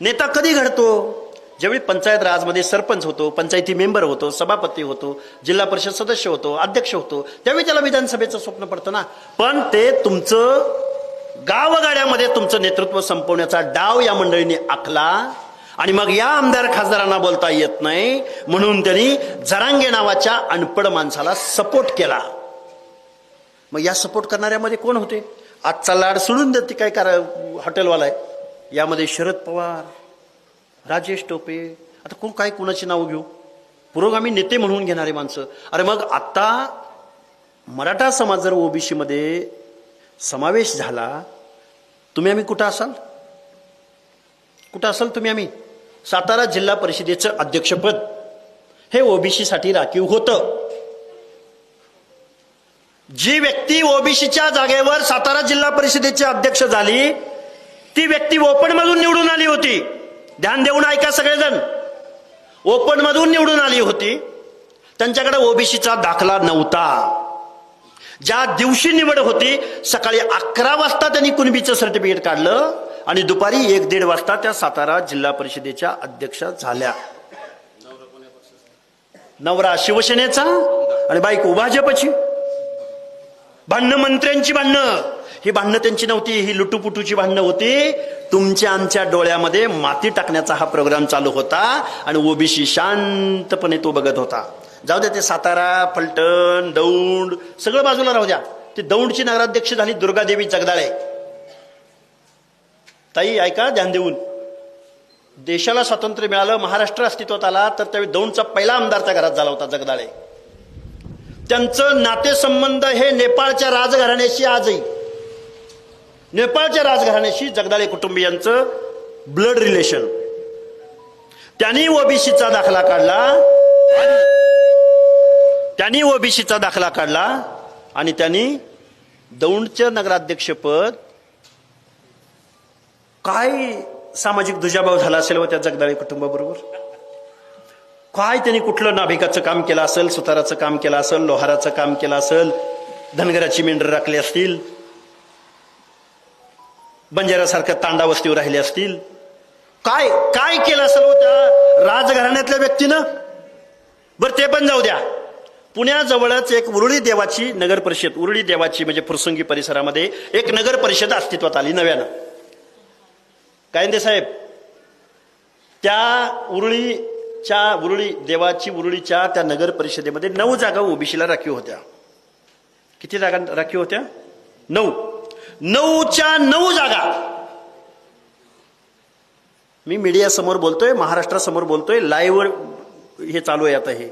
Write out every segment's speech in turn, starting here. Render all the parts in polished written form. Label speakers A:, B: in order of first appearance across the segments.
A: नेता कधी घडतो? ज्यावेळी पंचायत राजमध्ये सरपंच होतो, पंचायती मेंबर होतो, सभापती होतो, जिल्हा परिषद सदस्य होतो, अध्यक्ष होतो, त्यावेळी त्याला विधानसभेचं स्वप्न पडतं ना. पण ते तुमचं गावगाड्यामध्ये तुमचं नेतृत्व संपवण्याचा डाव या मंडळीने आखला आणि मग या आमदार खासदारांना बोलता येत नाही म्हणून त्यांनी जरांगे नावाच्या अनपढ माणसाला सपोर्ट केला. मग या सपोर्ट करणाऱ्यामध्ये कोण होते? आजचा लाड सोडून देते काय हॉटेलवाला आहे, यामध्ये शरद पवार, राजेश टोपे, आता कोण काय कोणाची नावं घेऊ, पुरोगामी नेते म्हणून घेणारे माणसं. अरे मग आता मराठा समाज जर ओबीसी मध्ये समावेश झाला, तुम्ही आम्ही कुठं असाल? कुठं असाल तुम्ही आम्ही? सातारा जिल्हा परिषदेचं अध्यक्षपद हे ओबीसी साठी राखीव होतं. जी व्यक्ती ओबीसीच्या जागेवर सातारा जिल्हा परिषदेचे अध्यक्ष झाली ती व्यक्ती ओपन मधून निवडून आली होती. ध्यान देऊन ऐका सगळेजण, ओपन मधून निवडून आली होती. त्यांच्याकडे ओबीसीचा दाखला नव्हता. ज्या दिवशी निवड होती सकाळी 11 वाजता त्यांनी कुणबीचं सर्टिफिकेट काढलं आणि दुपारी 1-1:30 वाजता त्या सातारा जिल्हा परिषदेच्या अध्यक्ष झाल्या. नवरा शिवसेनेचा आणि बायको भाजपची. भांडणं मंत्र्यांची भांडणं, ही भांडणं त्यांची नव्हती, ही लुटूपुटूची भांडणं होती. तुमच्या आमच्या डोळ्यामध्ये माती टाकण्याचा हा प्रोग्राम चालू होता आणि ओबीसी शांतपणे तो बघत होता. जाऊ द्या, ते सातारा, फलटण, दौंड सगळं बाजूला राहू द्या. ते दौंडची नगराध्यक्ष झाली दुर्गादेवी जगदाळे. ताई ऐका ध्यान देऊन, देशाला स्वातंत्र्य मिळालं, महाराष्ट्र अस्तित्वात आला, तर त्यावेळी दौंडचा पहिला आमदार त्या घरात झाला होता जगदाळे. त्यांचं नातेसंबंध हे नेपाळच्या राजघराण्याशी आजही, नेपाळच्या राजघराण्याशी जगदाळे कुटुंबियांचं ब्लड रिलेशन. त्यांनी ओबीसीचा दाखला काढला आणि त्यांनी दौंडचं नगराध्यक्षपद, काय सामाजिक दुजाभाव झाला असेल व त्या जगदाळे कुटुंबाबरोबर. काय त्यांनी कुठलं नाभिकाचं काम केलं असेल, सुताराचं काम केलं असेल, लोहाराचं काम केलं असेल, धनगराची मेंढर राखली असतील, बंजारासारख्या तांडा वस्तीवर राहिले असतील, काय काय केलं असेल व त्या राजघराण्यातल्या व्यक्तीनं. बरं ते पण जाऊ द्या. पुण्याजवळच एक उरुळी देवाची नगर परिषद, उरुळी देवाची म्हणजे फुरसुंगी परिसरामध्ये एक नगर परिषद अस्तित्वात आली नव्यानं. कायंदे साहेब, त्या उरुळी देवाची उरुळीच्या त्या नगर परिषदेमध्ये 9 जागा ओबीसीला राखीव होत्या. किती जागा राखीव होत्या? 9. 9च्या 9 जागा. मी मीडिया समोर बोलतोय, महाराष्ट्रासमोर बोलतोय, लाईव्ह हे चालू आहे आता. हे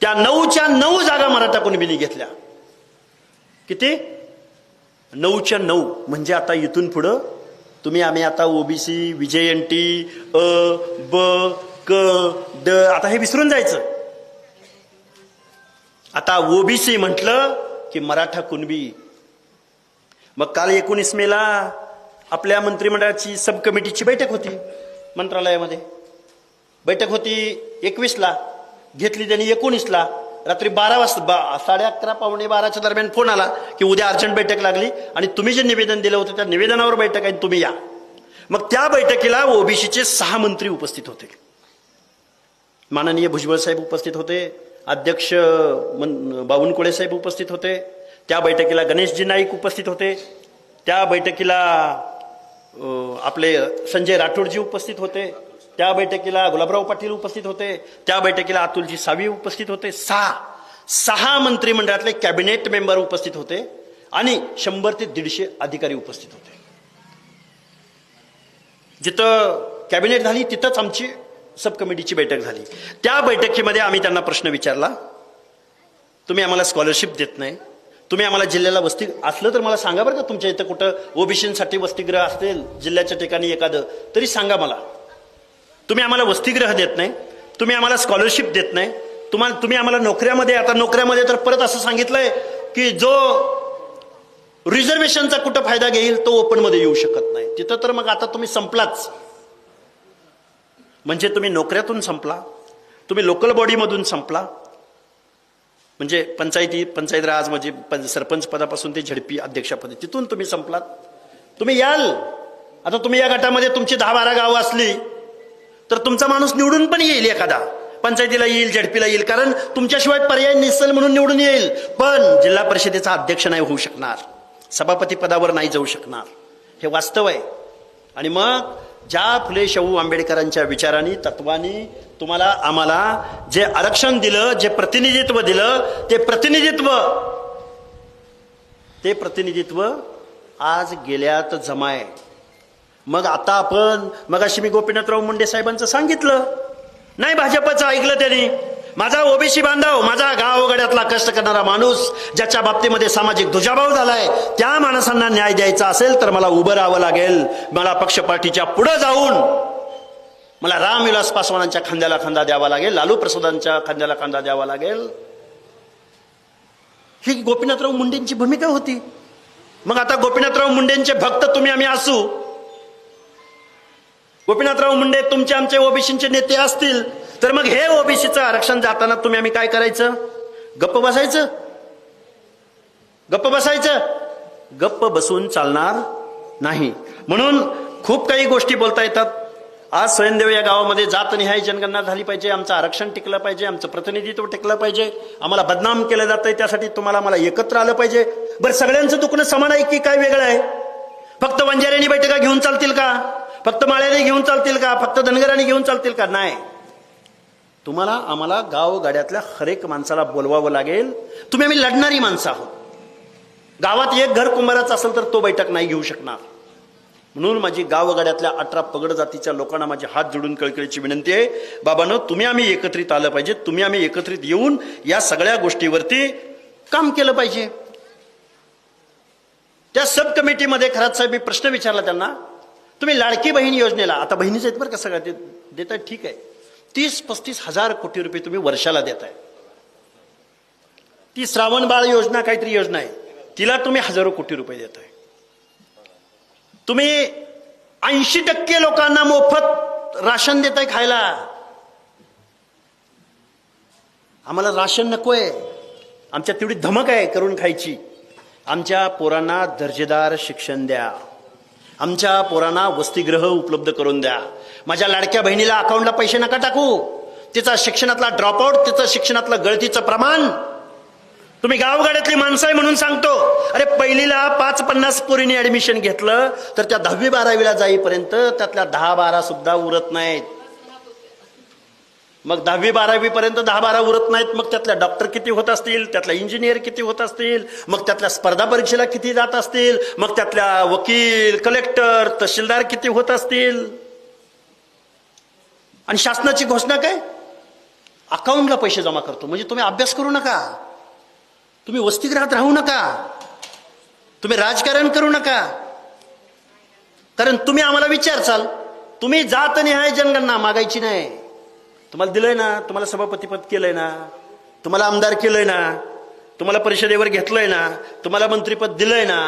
A: त्या 9च्या 9 जागा मराठा कुणबीने घेतल्या. किती? 9च्या 9. म्हणजे आता इथून पुढं तुम्ही आम्ही आता ओबीसी, विजयंती, अ, ब, क, ड आता हे विसरून जायचं. आता ओबीसी म्हटलं की मराठा कुणबी. मग काल 19 मेला आपल्या मंत्रिमंडळाची सब कमिटीची बैठक होती मंत्रालयामध्ये. बैठक होती 21ला, घेतली त्यांनी 19ला. रात्री 12 वाजता 11:30 पावणे 12च्या दरम्यान फोन आला की उद्या अर्जंट बैठक लागली आणि तुम्ही जे निवेदन दिलं होतं त्या निवेदनावर बैठक आहे, तुम्ही या. मग त्या बैठकीला ओबीसीचे 6 मंत्री उपस्थित होते. माननीय भुजबळ साहेब उपस्थित होते, अध्यक्ष बावनकुळे साहेब उपस्थित होते, त्या बैठकीला गणेशजी नाईक उपस्थित होते, त्या बैठकीला आपले संजय राठोडजी उपस्थित होते, त्या बैठकीला गुलाबराव पाटील उपस्थित होते, त्या बैठकीला अतुलजी सावी उपस्थित होते. 6 मंत्रिमंडळातले कॅबिनेट मेंबर उपस्थित होते आणि 100 ते 150 अधिकारी उपस्थित होते. जिथं कॅबिनेट झाली तिथंच आमची सब कमिटीची बैठक झाली. त्या बैठकीमध्ये आम्ही त्यांना प्रश्न विचारला, तुम्ही आम्हाला स्कॉलरशिप देत नाही, तुम्ही आम्हाला जिल्ह्याला वसती असलं तर मला सांगा बरं का, तुमच्या इथं कुठं ओबीसीसाठी वसतिगृह असतील जिल्ह्याच्या ठिकाणी एखादं तरी सांगा मला. तुम्ही आम्हाला वसतिगृह देत नाही, तुम्ही आम्हाला स्कॉलरशिप देत नाही, तुम्ही आम्हाला नोकऱ्यामध्ये, आता नोकऱ्यामध्ये तर परत असं सांगितलंय की जो रिझर्वेशनचा कुठं फायदा घेईल तो ओपन मध्ये येऊ शकत नाही. तिथं तर मग आता तुम्ही संपलाच. म्हणजे तुम्ही नोकऱ्यातून संपला, तुम्ही लोकल बॉडीमधून संपला, म्हणजे पंचायत राज म्हणजे सरपंच पदापासून ते झडपी अध्यक्षपदी तिथून तुम्ही संपलात. तुम्ही याल आता, तुम्ही या गटामध्ये तुमची 10-12 गावं असली तर तुमचा माणूस निवडून पण येईल, एखादा पंचायतीला येईल, झडपीला येईल, कारण तुमच्याशिवाय पर्याय नसेल म्हणून निवडून येईल. पण जिल्हा परिषदेचा अध्यक्ष नाही होऊ शकणार, सभापती पदावर नाही जाऊ शकणार, हे वास्तव आहे. आणि मग ज्या फुले शाहू आंबेडकरांच्या विचारांनी, तत्वांनी तुम्हाला आम्हाला जे आरक्षण दिलं, जे प्रतिनिधित्व दिलं, ते प्रतिनिधित्व आज गेल्यात जमाय. मग आता आपण, मगाशी मी गोपीनाथराव मुंडे साहेबांचं सांगितलं, नाही भाजपचं ऐकलं त्यांनी. माझा ओबीसी बांधव, माझा गावगड्यातला कष्ट करणारा माणूस, ज्याच्या बाबतीमध्ये सामाजिक दुजाभाव झालाय, त्या माणसांना न्याय द्यायचा असेल तर मला उभं राहावं लागेल. मला पक्ष पार्टीच्या पुढे जाऊन मला रामविलास पासवानांच्या खांद्याला खांदा द्यावा लागेल, लालू प्रसादांच्या खांद्याला खांदा द्यावा लागेल. ही गोपीनाथराव मुंडेंची भूमिका होती. मग आता गोपीनाथराव मुंडेंचे भक्त तुम्ही आम्ही असू, गोपीनाथराव मुंडे तुमचे आमचे ओबीसीचे नेते असतील, तर मग हे ओबीसीचं आरक्षण जाताना तुम्ही आम्ही काय करायचं? गप्प बसायचं? गप्प बसून चालणार नाही. म्हणून खूप काही गोष्टी बोलता येतात. आज स्वयंदेव या गावामध्ये जातनिहाय जनगणना झाली पाहिजे, आमचं आरक्षण टिकलं पाहिजे, आमचं प्रतिनिधित्व टिकलं पाहिजे, आम्हाला बदनाम केलं जातंय, त्यासाठी तुम्हाला मला एकत्र आलं पाहिजे. बरं, सगळ्यांचं दुखणं समान आहे की काय वेगळं आहे? फक्त वंजाऱ्यांनी बैठका घेऊन चालतील का? फक्त माळ्याने घेऊन चालतील का? फक्त धनगरांनी घेऊन चालतील का? नाही. तुम्हाला आम्हाला गावगाड्यातल्या हरेक माणसाला बोलवावं लागेल. तुम्ही आम्ही लढणारी माणसं आहोत. गावात एक घर कुंभाराचं असेल तर तो बैठक नाही घेऊ शकणार. म्हणून माझी गावगाड्यातल्या 18 पगड जातीच्या लोकांना माझे हात जोडून कळकळीची विनंती आहे, बाबांनो, तुम्ही आम्ही एकत्रित आलं पाहिजे. तुम्ही आम्ही एकत्रित येऊन या सगळ्या गोष्टीवरती काम केलं पाहिजे. त्या सब कमिटीमध्ये खरात साहेब मी प्रश्न विचारला त्यांना, तुम्ही लाडकी बहीण योजनेला, आता बहिणीच आहेत बरं का सगळ्या, ते देताय ठीक आहे, 30-35 हजार कोटी रुपये तुम्ही वर्षाला देताय. ती श्रावण बाळ योजना काहीतरी योजना आहे, तिला तुम्ही हजारो कोटी रुपये देताय. तुम्ही 80% लोकांना मोफत राशन देताय खायला. आम्हाला राशन नकोय, आमच्या तेवढी धमक आहे करून खायची. आमच्या पोरांना दर्जेदार शिक्षण द्या, आमच्या पोरांना वसतिगृह उपलब्ध करून द्या. माझ्या लाडक्या बहिणीला अकाउंटला पैसे नका टाकू. तिचा शिक्षणातला ड्रॉपआउट, तिचं शिक्षणातलं गळतीचं प्रमाण, तुम्ही गावगाड्यातली माणसं आहे म्हणून सांगतो. अरे, पहिलीला 5-50 पोरींनी ऍडमिशन घेतलं तर त्या 10वी-12वीला जाईपर्यंत त्यातल्या 10-12 सुद्धा उरत नाहीत. मग 10वी-12वी पर्यंत 10-12 उरत नाहीत. मग त्यातल्या डॉक्टर किती होत असतील, त्यातल्या इंजिनियर किती होत असतील, मग त्यातल्या स्पर्धा परीक्षेला किती जात असतील, मग त्यातल्या वकील, कलेक्टर, तहसीलदार किती होत असतील. आणि शासनाची घोषणा काय? अकाउंटला पैसे जमा करतो. म्हणजे तुम्ही अभ्यास करू नका, तुम्ही वसतिगृहात राहू नका, तुम्ही राजकारण करू नका. कारण तुम्ही आम्हाला विचारसाल, तुम्ही जातनिहाय जनगणना मागायची नाही. तुम्हाला दिलंय ना, तुम्हाला सभापतीपद केलंय ना, तुम्हाला आमदार केलंय ना, तुम्हाला परिषदेवर घेतलंय ना, तुम्हाला मंत्रीपद दिलंय ना.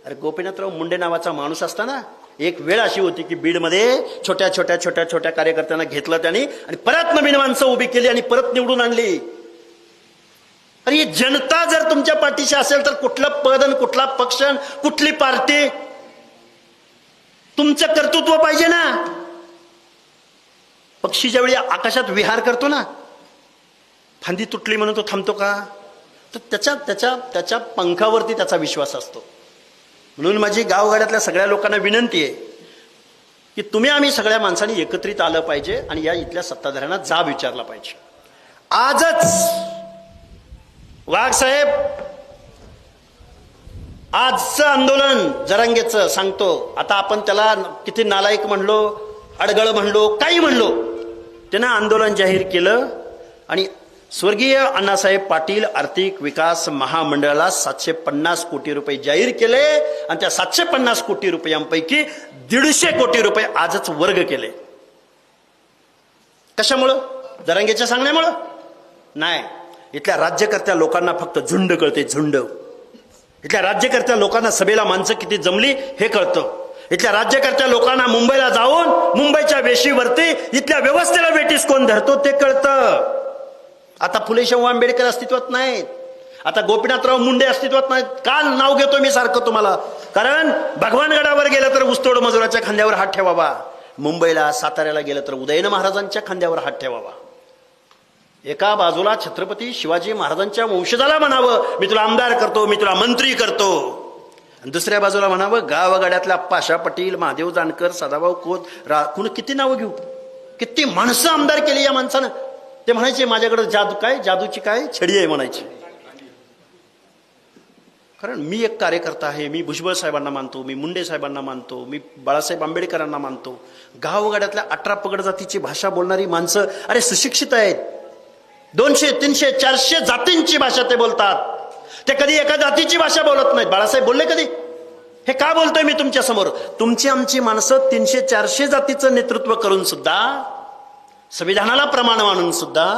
A: अरे, गोपीनाथराव मुंडे नावाचा माणूस असताना एक वेळ अशी होती की बीडमध्ये छोट्या छोट्या कार्यकर्त्यांना घेतलं त्यांनी आणि परत नवीन माणसं उभी केली आणि परत निवडून आणली. अरे, जनता जर तुमच्या पाठीशी असेल तर कुठलं पद आणि कुठला पक्ष, कुठली पार्टी, तुमचं कर्तृत्व पाहिजे ना. पक्षी ज्यावेळी आकाशात विहार करतो ना, फांदी तुटली म्हणून तो थांबतो का? तर त्याच्या पंखावरती त्याचा विश्वास असतो. म्हणून माझी गावगाड्यातल्या सगळ्या लोकांना विनंती आहे की तुम्ही आम्ही सगळ्या माणसांनी एकत्रित आलं पाहिजे आणि या इथल्या सत्ताधाऱ्यांना जाब विचारला पाहिजे. आजच वाघ साहेब, आजचं आंदोलन जरांगेचं सांगतो. आता आपण त्याला किती नालायक म्हणलो, अडगळ म्हणलो, काही म्हणलो, त्यानं आंदोलन जाहीर केलं आणि स्वर्गीय अण्णासाहेब पाटील आर्थिक विकास महामंडळाला 750 कोटी रुपये जाहीर केले आणि त्या 750 कोटी रुपयांपैकी 150 कोटी रुपये आजच वर्ग केले. कशामुळं? जरांगेच्या सांगण्यामुळं? नाही. इथल्या राज्यकर्त्या लोकांना फक्त झुंड कळते, झुंड. इथल्या राज्यकर्त्या लोकांना सभेला माणसं किती जमली हे कळतं. इथल्या राज्यकर्त्या लोकांना मुंबईला जाऊन मुंबईच्या वेशीवरती इथल्या व्यवस्थेला वेटीस कोण धरतो ते कळतं. आता फुले शाहू आंबेडकर अस्तित्वात नाहीत, आता गोपीनाथराव मुंडे अस्तित्वात नाहीत. का नाव घेतो मी सारखं तुम्हाला? कारण भगवानगडावर गेलं तर ऊसतोड मजुराच्या खांद्यावर हात ठेवावा, मुंबईला साताऱ्याला गेलं तर उदयन महाराजांच्या खांद्यावर हात ठेवावा. एका बाजूला छत्रपती शिवाजी महाराजांच्या वंशजाला म्हणावं मी तुला आमदार करतो, मी तुला मंत्री करतो, आणि दुसऱ्या बाजूला म्हणावं गावगाड्यातल्या पाशा पटेल, महादेव जानकर, सदाभाऊ खोत, कुण किती नावं घेऊ, किती माणसं आमदार केली या माणसानं. ते म्हणायचे माझ्याकडे जादू काय, जादूची काय छडी आहे म्हणायची. कारण मी एक कार्यकर्ता आहे, मी भुजबळ साहेबांना मानतो, मी मुंडे साहेबांना मानतो, मी बाळासाहेब आंबेडकरांना मानतो. गावगाड्यातल्या 18 पगड जातीची भाषा बोलणारी माणसं अरे सुशिक्षित आहेत. 200, 300, 400 जातींची भाषा ते बोलतात. ते कधी एका जातीची भाषा बोलत नाहीत. बाळासाहेब बोलले कधी? हे का बोलतोय मी तुमच्या समोर? तुमची आमची माणसं 300, 400 जातीचं नेतृत्व करून सुद्धा, संविधानाला प्रमाण मानून सुद्धा,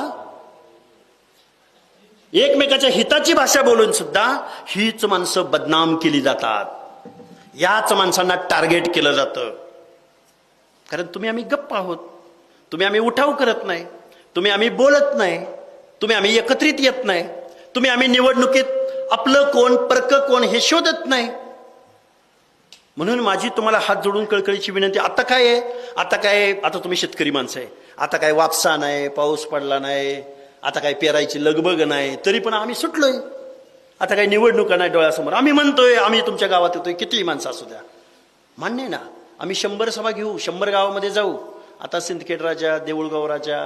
A: एकमेकाच्या हिताची भाषा बोलून सुद्धा हीच माणसं बदनाम केली जातात. याच माणसांना टार्गेट केलं जातं. कारण तुम्ही आम्ही गप्प आहोत, तुम्ही आम्ही उठाव करत नाही, तुम्ही आम्ही बोलत नाही, तुम्ही आम्ही एकत्रित येत नाही, तुम्ही आम्ही निवडणुकीत आपलं कोण परक कोण हे शोधत नाही. म्हणून माझी तुम्हाला हात जोडून कळकळीची विनंती. आता काय आहे? आता तुम्ही शेतकरी माणसं आहे. आता काय वापसा नाही, पाऊस पडला नाही, आता काय पेरायची लगबग नाही, तरी पण आम्ही सुटलोय. आता काही निवडणुका नाही डोळ्यासमोर. आम्ही म्हणतोय आम्ही तुमच्या गावात येतोय, कितीही माणसं असू द्या, मान्य आहे ना. आम्ही 100 सभा घेऊ, 100 गावामध्ये जाऊ. आता सिंदखेड राजा, देऊळगाव राजा,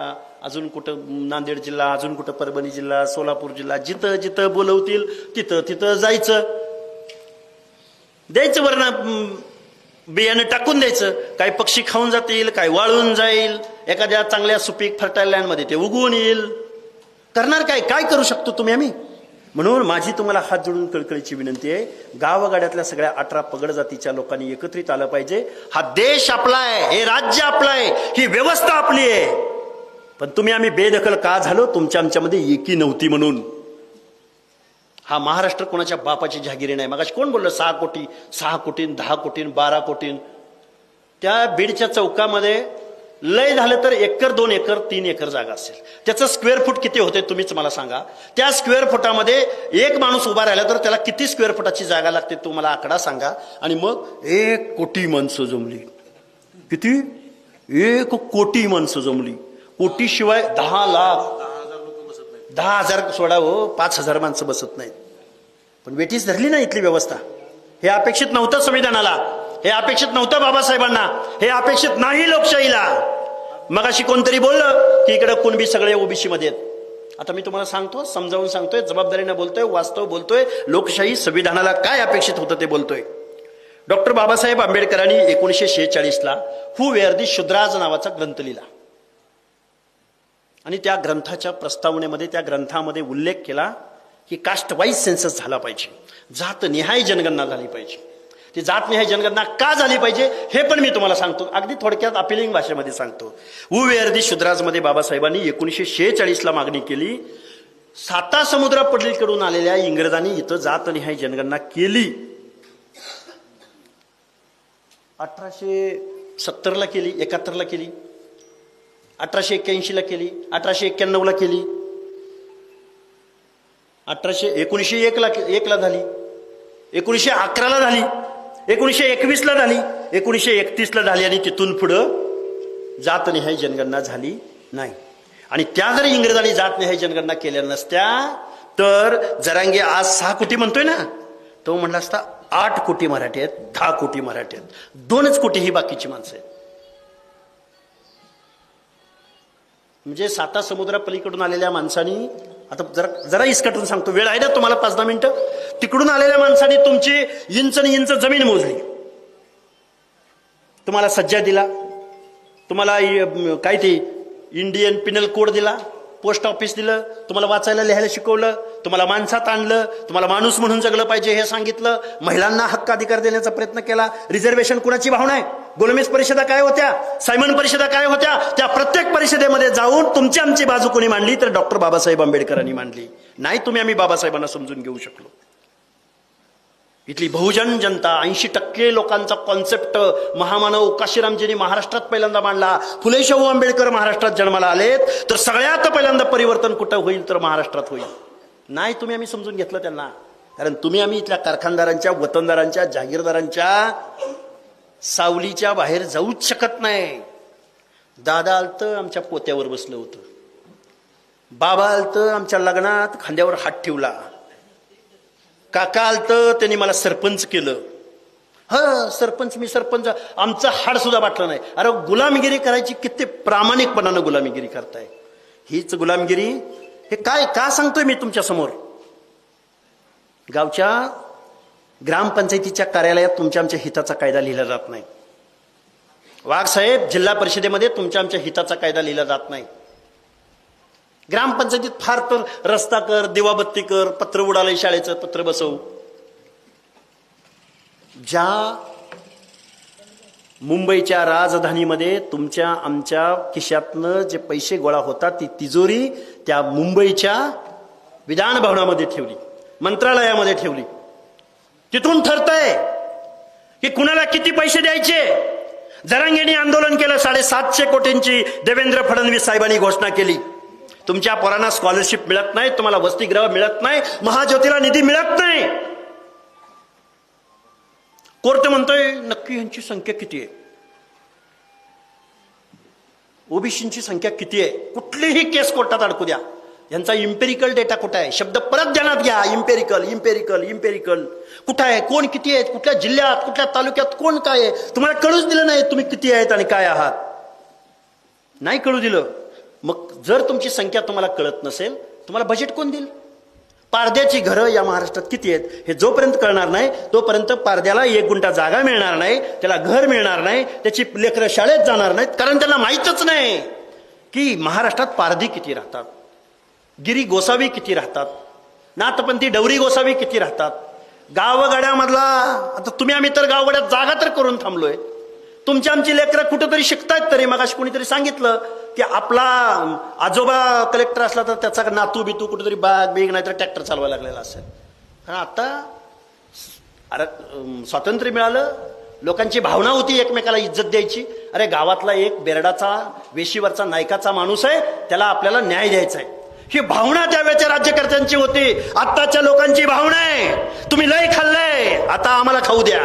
A: अजून कुठं नांदेड जिल्हा, अजून कुठं परभणी जिल्हा, सोलापूर जिल्हा, जिथं जिथं बोलवतील तिथं तिथं जायचं, द्यायचं वरण बियाणं टाकून द्यायचं. काही पक्षी खाऊन जातील, काही वाळून जाईल, एखाद्या चांगल्या सुपीक फर्टाईल लँडमध्ये ते उगवून येईल. करणार काय? काय करू शकतो तुम्ही आम्ही? म्हणून माझी तुम्हाला हात जोडून कळकळीची विनंती आहे, गावगाड्यातल्या सगळ्या 18 पगड जातीच्या लोकांनी एकत्रित आलं पाहिजे. हा देश आपला आहे, हे राज्य आपलं आहे, ही व्यवस्था आपली आहे. पण तुम्ही आम्ही बेदखल का झालो? तुमच्या आमच्यामध्ये एकी नव्हती म्हणून. हा महाराष्ट्र कोणाच्या बापाची जहागिरी नाही. मगाशी कोण बोललं 6 कोटी, 6 कोटी, 10 कोटी, 12 कोटी. त्या बीडच्या चौकामध्ये लय झालं तर 1 एकर, 2 एकर, 3 एकर जागा असेल. त्याचं स्क्वेअर फूट किती होते तुम्हीच मला सांगा. त्या स्क्वेअर फुटामध्ये एक माणूस उभा राहिला तर त्याला किती स्क्वेअर फुटाची जागा लागते तुम्हाला आकडा सांगा. आणि मग 1 कोटी माणसं जमली. किती? 1 कोटी माणसं जमली. कोटीशिवाय 10 लाख, 10,000 सोडा हो, 5,000 माणसं बसत नाहीत. पण वेटीच धरली ना इथली व्यवस्था. हे अपेक्षित नव्हतं संविधानाला, हे अपेक्षित नव्हतं बाबासाहेबांना, हे अपेक्षित नाही लोकशाहीला. मगाशी कोणतरी बोललं की इकडे कुणबी सगळे ओबीसी मध्ये आहेत. आता मी तुम्हाला सांगतो, समजावून सांगतोय, जबाबदारीने बोलतोय, वास्तव बोलतोय, लोकशाही संविधानाला काय अपेक्षित होतं ते बोलतोय. डॉक्टर बाबासाहेब आंबेडकरांनी 1946ला हू वेअर दी शूद्राज नावाचा ग्रंथ लिहिला. आणि त्या ग्रंथाच्या प्रस्तावनेमध्ये, त्या ग्रंथामध्ये उल्लेख केला की कास्ट वाईज सेन्सस झाला पाहिजे, जातनिहाय जनगणना झाली पाहिजे. ती जातनिहाय जनगणना का झाली पाहिजे हे पण मी तुम्हाला सांगतो, अगदी थोडक्यात अपिलिंग भाषेमध्ये सांगतो. हू वेअर दी शूद्राज मध्ये बाबासाहेबांनी 1946ला मागणी केली. सातासमुद्रा पलीकडून आलेल्या इंग्रजांनी इथं जातनिहाय जनगणना केली. 1870ला केली, 71ला केली, 1881ला केली, 1891ला केली, 1901ला झाली, 1911ला झाली, 1921ला झाली, 1931ला झाली. आणि तिथून पुढं जातनिहाय जनगणना झाली नाही. आणि त्या जर इंग्रजांनी जातनिहाय जनगणना केल्या नसत्या तर जरांगे आज 6 कोटी म्हणतोय ना, तो म्हणला असता 8 कोटी मराठी आहेत, 10 कोटी मराठी आहेत, 2च कोटी ही बाकीची माणसं आहेत. म्हणजे सातासमुद्रा पलीकडून आलेल्या माणसांनी, आता जरा इसकटून सांगतो, वेळ आहे ना तुम्हाला 5-10 मिनिटं. तिकडून आलेल्या माणसांनी तुमची इंच न इंच जमीन मोजली, तुम्हाला सज्जा दिला, तुम्हाला काय ते इंडियन पिनल कोड दिला, पोस्ट ऑफिस दिलं, तुम्हाला वाचायला लिहायला शिकवलं, तुम्हाला माणसात आणलं, तुम्हाला माणूस म्हणून जगलं पाहिजे हे सांगितलं, महिलांना हक्क अधिकार देण्याचा प्रयत्न केला. रिझर्वेशन कुणाची भावना आहे? गोलमेज परिषदा काय होत्या, सायमन परिषदा काय होत्या, त्या प्रत्येक परिषदेमध्ये जाऊन तुमची आमची बाजू कोणी मांडली तर डॉक्टर बाबासाहेब आंबेडकरांनी मांडली. नाही तुम्ही आम्ही बाबासाहेबांना समजून घेऊ शकलो. इथली बहुजन जनता, 80% लोकांचा कॉन्सेप्ट महामानव काशीरामजींनी महाराष्ट्रात पहिल्यांदा मांडला. फुले शाहू आंबेडकर महाराष्ट्रात जन्माला आलेत तर सगळ्यात पहिल्यांदा परिवर्तन कुठं होईल तर महाराष्ट्रात होईल. नाही तुम्ही आम्ही समजून घेतलं त्यांना. कारण तुम्ही आम्ही इथल्या कारखानदारांच्या, वतनदारांच्या, जागीरदारांच्या सावलीच्या बाहेर जाऊच शकत नाही. दादा आलतं आमच्या पोत्यावर बसलं होतं, बाबा आलतं आमच्या लग्नात खांद्यावर हात ठेवला, काका आलतं त्यांनी मला सरपंच केलं. सरपंच, मी सरपंच, आमचं हाड सुद्धा वाटलं नाही. अरे गुलामगिरी करायची किती प्रामाणिकपणानं गुलामगिरी करताय. हीच गुलामगिरी. हे काय का सांगतोय मी तुमच्या समोर? गावच्या ग्रामपंचायतीच्या कार्यालयात तुमच्या आमच्या हिताचा कायदा लिहिला जात नाही. वाघ साहेब, जिल्हा परिषदेमध्ये तुमच्या आमच्या हिताचा कायदा लिहिला जात नाही. ग्रामपंचायतीत फार तर रस्ता कर, दिवाबत्ती कर, पत्र उडालंय शाळेचं, पत्र बसव. ज्या मुंबईच्या राजधानीमध्ये तुमच्या आमच्या खिशातनं जे पैसे गोळा होतात ती तिजोरी त्या मुंबईच्या विधान भवनामध्ये ठेवली, मंत्रालयामध्ये ठेवली. तिथून ठरतंय की कुणाला किती पैसे द्यायचे. जरांगेंनी आंदोलन केलं, 750 कोटींची देवेंद्र फडणवीस साहेबांनी घोषणा केली. तुमच्या पोरांना स्कॉलरशिप मिळत नाही, तुम्हाला वसतिगृह मिळत नाही, महाज्योतीला निधी मिळत नाही. कोर्ट म्हणतोय नक्की यांची संख्या किती आहे, ओबीसीची संख्या किती आहे. कुठलीही केस कोर्टात अडकू द्या, यांचा इम्पेरिकल डेटा कुठं आहे? शब्द परत ध्यानात घ्या. इम्पेरिकल इम्पेरिकल इम्पेरिकल कुठं आहे? कोण किती आहेत? कुठल्या जिल्ह्यात, कुठल्या तालुक्यात कोण काय आहे? तुम्हाला कळूच दिलं नाही तुम्ही किती आहेत आणि काय आहात. नाही कळू दिलं. मग जर तुमची संख्या तुम्हाला कळत नसेल, तुम्हाला बजेट कोण देईल? पारद्याची घरं या महाराष्ट्रात किती आहेत हे जोपर्यंत कळणार नाही तोपर्यंत पारद्याला 1 गुंठा जागा मिळणार नाही, त्याला घर मिळणार नाही, त्याची लेकरं शाळेत जाणार नाहीत. कारण त्यांना माहीतच नाही की महाराष्ट्रात पारधी किती राहतात, गिरी गोसावी किती राहतात, नाथपंथी डवरी गोसावी किती राहतात. गावगाड्यामधला आता तुम्ही आम्ही तर गावगाड्यात जागा तर करून थांबलोय. तुमची आमची लेकरं कुठंतरी शिकतायत. तरी मगाशी कोणीतरी सांगितलं की आपला आजोबा कलेक्टर असला तर त्याचा नातू बितू कुठेतरी बाग बेग नाही तर ट्रॅक्टर चालवायला लागलेला असेल. कारण आता अरे स्वातंत्र्य मिळालं, लोकांची भावना होती एकमेकाला इज्जत द्यायची. अरे गावातला एक बेरडाचा वेशीवरचा नायकाचा माणूस आहे, त्याला आपल्याला न्याय द्यायचा आहे, ही भावना त्यावेळेच्या राज्यकर्त्यांची होती. आत्ताच्या लोकांची भावना आहे तुम्ही लय खाल्लंय, आता आम्हाला खाऊ द्या.